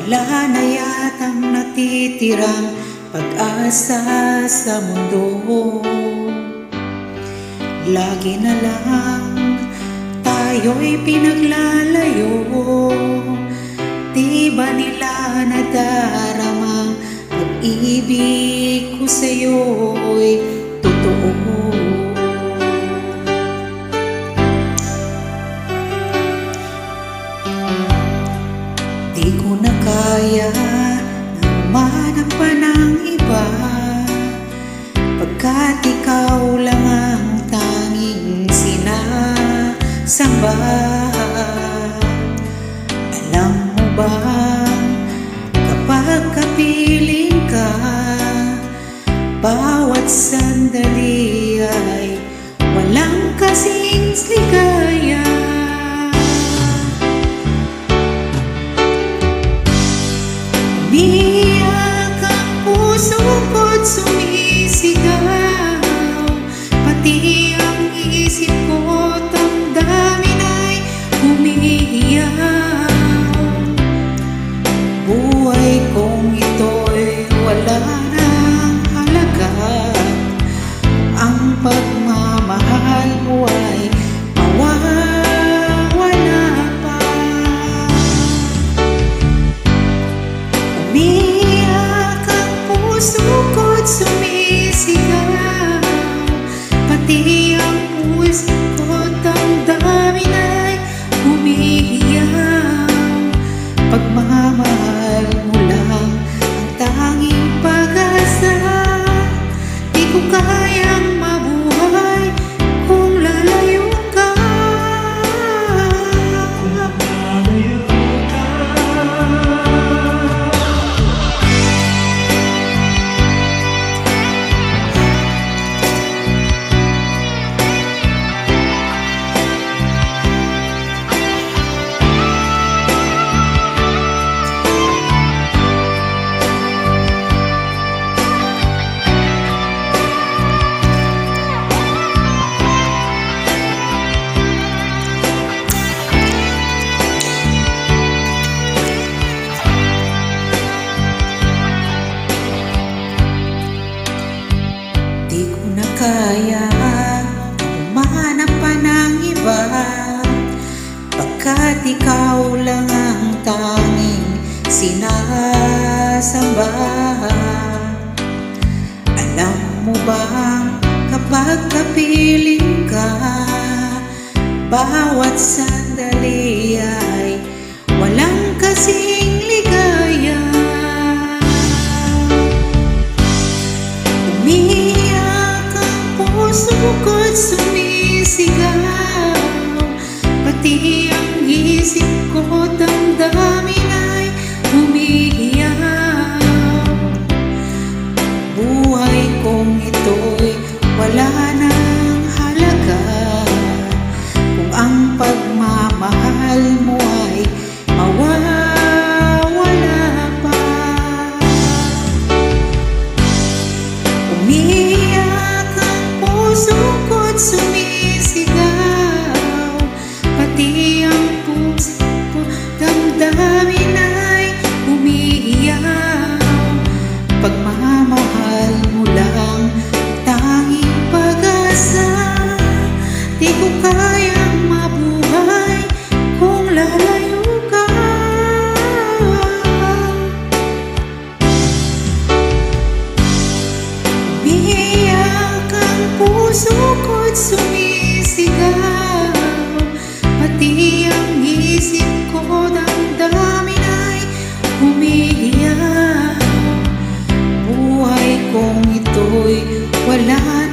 Wala na yatang natitirang pag-asa sa mundo. Lagi na lang tayo'y pinaglalayo. Di ba nila nadarama pag-ibig ko sa'yo'y totoo? Di ko na kaya nang manap pa ng iba, pagkat ikaw lang ang tanging sinasamba. Alam mo ba, kapag kapiling ka, bawat sandali ay walang kasing ligaya. Umiiyak ang puso ko't sumisigaw, pati ang isip ko damdamin ay umiiyak. Buhay kong ito'y wala nang halaga, ang pagmamahal mo ay mawawala pa. Umiiyak ang puso ko't sumisigaw, pati ang puso ko damdamin ay umiiyak. Pagmamahal mo lang ang tanging pag-asa, di ko kayang mabuhay kung lalayo ka. Di ko na kaya umanap pa ng iba, pagkat ikaw lang ang tanging sinasamba. Alam mo ba, kapag kapiling ka, bawat sandali ay walang kasing ligaya. Umiiyak ang puso ko't sumisigaw, pati ang isip ko damdamin ay umiiyak. Buhay kong ito'y wala nang halaga, kung ang pagmamahal mo ay mawawala pa. Umiiyak ang puso ko't sumisigaw, pati ang puso ko damdamin ay umiiyak. Pagmamahal mo lang tanging pag-asa, di ko kayang mabuhay kung lalayo ka. Umiiyak ang puso ko't sumisigaw, pati ang isip ko damdamin ay umiiyak. Buhay kong ito'y wala